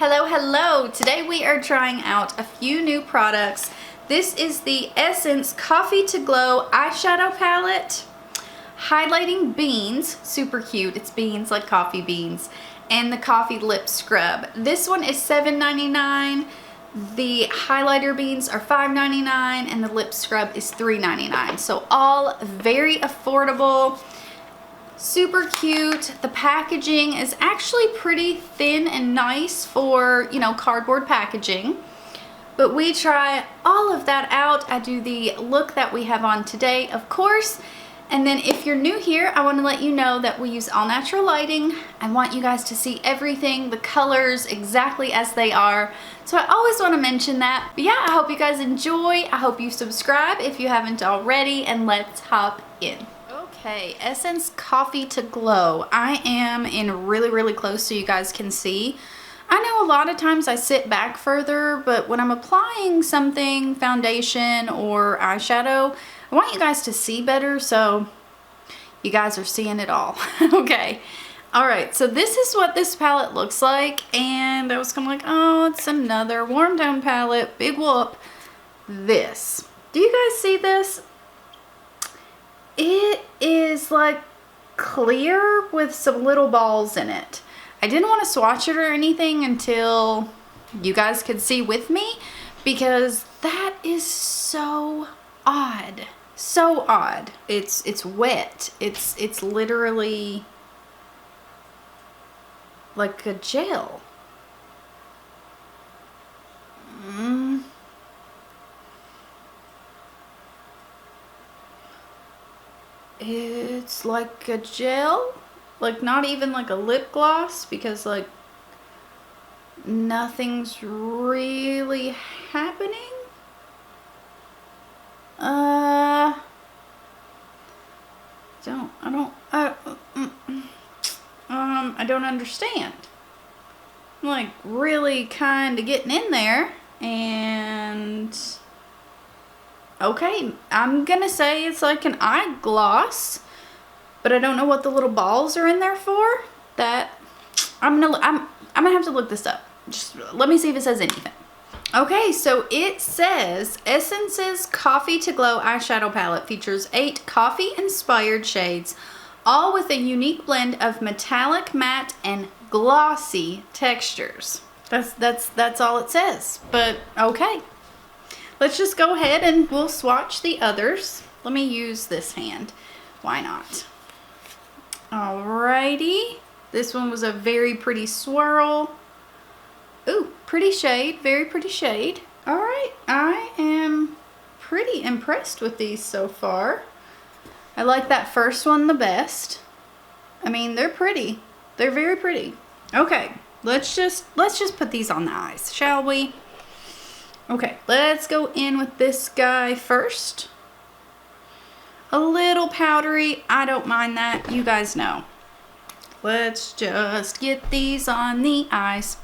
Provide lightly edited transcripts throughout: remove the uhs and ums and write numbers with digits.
Hello, hello! Today we are trying out a few new products. This is the Essence Coffee to Glow Eyeshadow Palette. Highlighting Beans, super cute, it's beans like coffee beans, and the Coffee Lip Scrub. This one is $7.99. The highlighter beans are $5.99 and the lip scrub is $3.99. So all very affordable, super cute. The packaging is actually pretty thin and nice for, you know, cardboard packaging. But we try all of that out. I do the look that we have on today, of course. And then if you're new here, I want to let you know that we use all natural lighting. I want you guys to see everything, the colors exactly as they are. So I always want to mention that. But yeah, I hope you guys enjoy. I hope you subscribe if you haven't already, and let's hop in. Okay, Essence Coffee to Glow. I am in really close so you guys can see. I know a lot of times I sit back further, but when I'm applying something, foundation or eyeshadow, I want you guys to see better, so you guys are seeing it all. Okay. Alright, so this is what this palette looks like, and I was kind of like, oh, it's another warm tone palette. Big whoop. This. Do you guys see this? It is like clear with some little balls in it. I didn't want to swatch it or anything until you guys could see with me, because that is so odd. So odd. It's wet. It's literally like a gel. It's like a gel, like not even like a lip gloss, because like nothing's really happening. I don't understand. I'm like really kind of getting in there, and okay, I'm gonna say it's like an eye gloss, but I don't know what the little balls are in there for. That I'm gonna have to look this up. Just let me see if it says anything. Okay, so it says Essence's Coffee to Glow Eyeshadow Palette features 8 coffee-inspired shades, all with a unique blend of metallic, matte, and glossy textures. That's all it says, but okay. Let's just go ahead and we'll swatch the others. Let me use this hand. Why not? Alrighty. This one was a very pretty swirl. Ooh, pretty shade, very pretty shade. Alright, I am pretty impressed with these so far. I like that first one the best. I mean, they're pretty. They're very pretty. Okay, let's just put these on the eyes, shall we? Okay, let's go in with this guy first. A little powdery, I don't mind that, you guys know. Let's just get these on the eyes.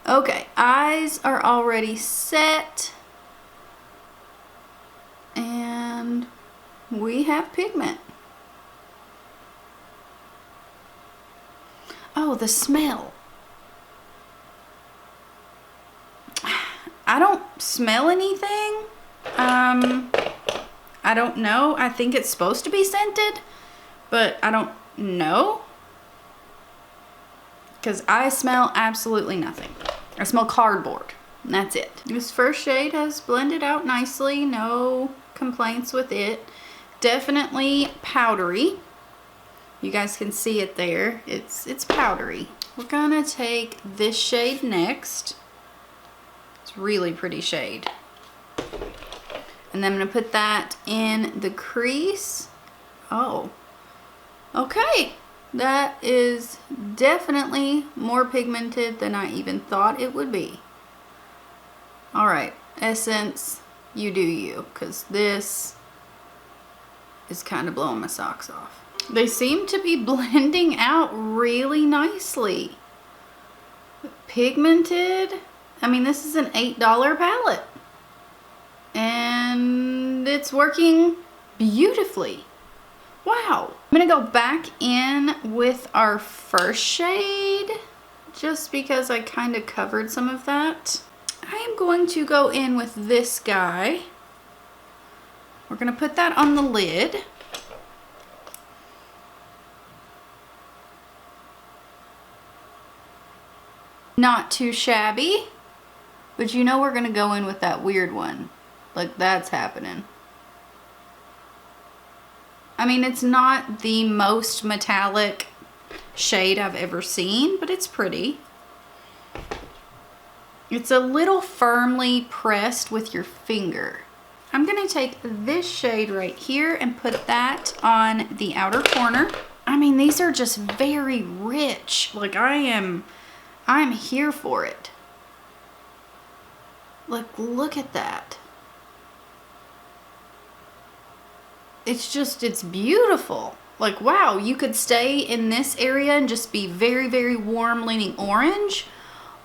Okay, eyes are already set. And we have pigment. Oh, the smell. I don't smell anything. I don't know. I think it's supposed to be scented, but I don't know. Because I smell absolutely nothing. I smell cardboard, and that's it. This first shade has blended out nicely. No complaints with it. Definitely powdery. You guys can see it there. It's powdery. We're gonna take this shade next. It's really pretty shade. And then I'm gonna put that in the crease. Oh, okay. That is definitely more pigmented than I even thought it would be. All right, Essence, you do you, because this is kind of blowing my socks off. They seem to be blending out really nicely. Pigmented. I mean, this is an $8 palette. And it's working beautifully. Wow. I'm gonna go back in with our first shade. just because I kind of covered some of that. I am going to go in with this guy. We're going to put that on the lid. Not too shabby, but you know we're going to go in with that weird one. Like, that's happening. I mean, it's not the most metallic shade I've ever seen, but it's pretty. It's a little firmly pressed with your finger. I'm going to take this shade right here and put that on the outer corner. I mean, these are just very rich. Like, I'm here for it. Like, look at that. It's beautiful. Like, wow, you could stay in this area and just be very, very warm leaning orange.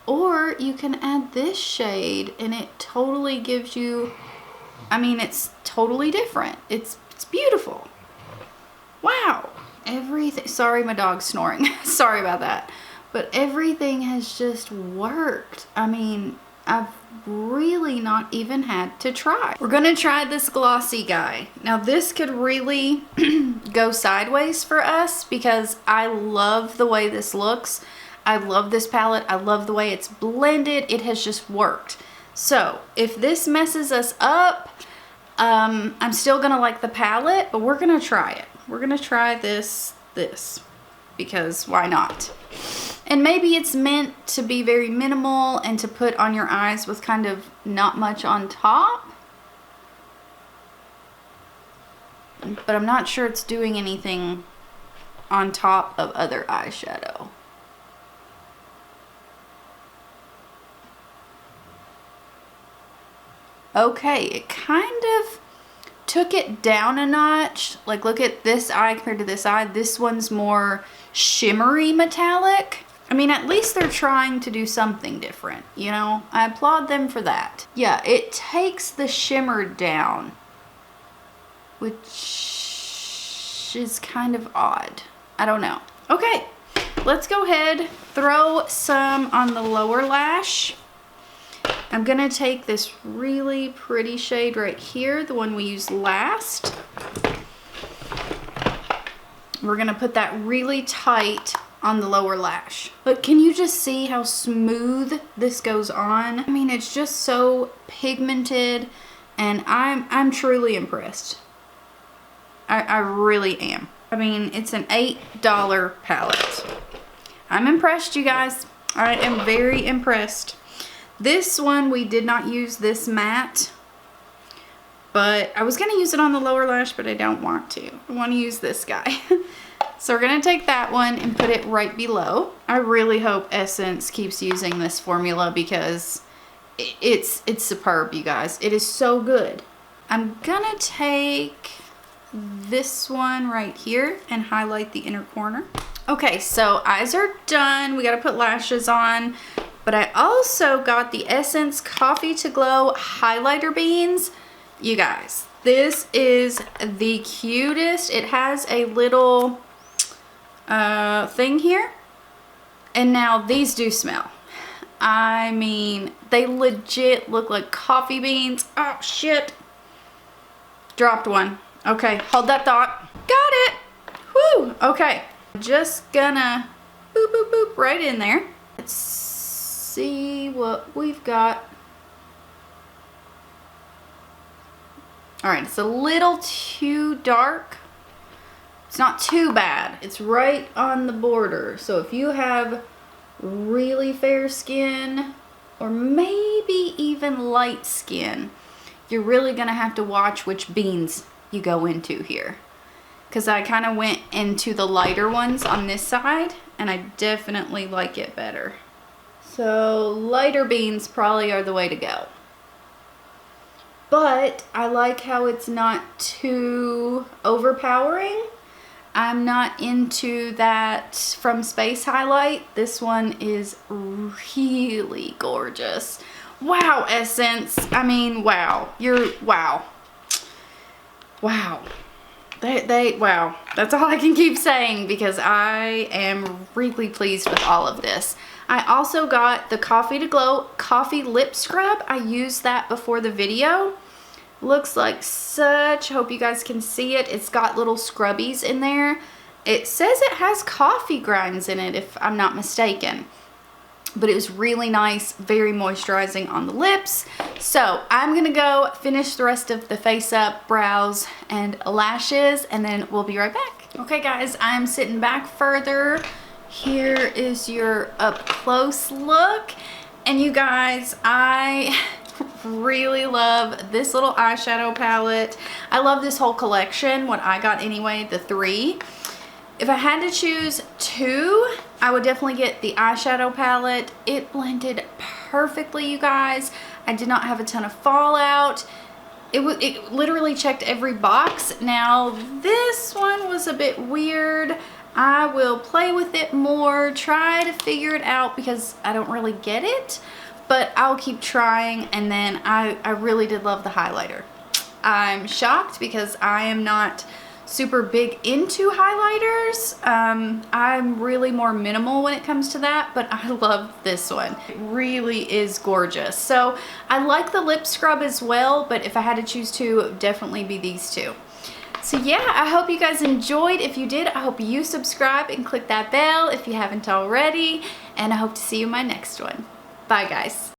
Or you can add this shade and it totally gives you, I mean, it's totally different. It's beautiful. Wow. Everything, sorry, my dog's snoring. Sorry about that. But everything has just worked. I mean, I've really not even had to try. We're gonna try this glossy guy. Now this could really go sideways for us because I love the way this looks. I love this palette. I love the way it's blended. It has just worked. So if this messes us up, I'm still gonna like the palette, but we're gonna try it. We're gonna try this because why not? And maybe it's meant to be very minimal and to put on your eyes with kind of not much on top. But I'm not sure it's doing anything on top of other eyeshadow. Okay, it kind of took it down a notch. Like, look at this eye compared to this eye. This one's more shimmery metallic. I mean, at least they're trying to do something different, you know? I applaud them for that. Yeah, it takes the shimmer down, which is kind of odd. I don't know. Okay, let's go ahead, throw some on the lower lash. I'm gonna take this really pretty shade right here, the one we used last. We're gonna put that really tight on the lower lash. But can you just see how smooth this goes on? I mean, it's just so pigmented and I'm truly impressed. I really am. I mean, it's an $8 palette. I'm impressed, you guys. I am very impressed. This one, we did not use this matte, but I was gonna use it on the lower lash, but I don't want to. I wanna use this guy. So we're gonna take that one and put it right below. I really hope Essence keeps using this formula because it's superb, you guys. It is so good. I'm gonna take this one right here and highlight the inner corner. Okay, so eyes are done. We gotta put lashes on. But I also got the Essence Coffee to Glow highlighter beans. You guys, this is the cutest. It has a little thing here. And now these do smell. I mean, they legit look like coffee beans. Oh, shit. Dropped one. Okay, hold that thought. Got it. Whew. Okay. Just gonna boop, boop, boop right in there. Let's see what we've got. All right, it's a little too dark. It's not too bad. It's right on the border. So if you have really fair skin or maybe even light skin, you're really gonna have to watch which beans you go into here. Because I kind of went into the lighter ones on this side and I definitely like it better. So lighter beans probably are the way to go. But I like how it's not too overpowering. I'm not into that from Space highlight. This one is really gorgeous. Wow, Essence. I mean, wow. Wow. Wow. Wow, that's all I can keep saying because I am really pleased with all of this. I also got the Coffee to Glow Coffee Lip Scrub. I used that before the video. Looks like such, hope you guys can see it. It's got little scrubbies in there. It says it has coffee grinds in it if I'm not mistaken. But it was really nice, very moisturizing on the lips. So I'm gonna go finish the rest of the face up, brows, and lashes, and then we'll be right back. Okay guys, I'm sitting back further. Here is your up close look. And you guys, I really love this little eyeshadow palette. I love this whole collection, what I got anyway, the 3. If I had to choose 2, I would definitely get the eyeshadow palette. It blended perfectly, you guys. I did not have a ton of fallout. It literally checked every box. Now, this one was a bit weird. I will play with it more, try to figure it out because I don't really get it, but I'll keep trying. And then I really did love the highlighter. I'm shocked because I am not super big into highlighters. I'm really more minimal when it comes to that, but I love this one. It really is gorgeous. So I like the lip scrub as well, but if I had to choose 2, it would definitely be these 2. So yeah, I hope you guys enjoyed. If you did, I hope you subscribe and click that bell if you haven't already, and I hope to see you in my next one. Bye guys.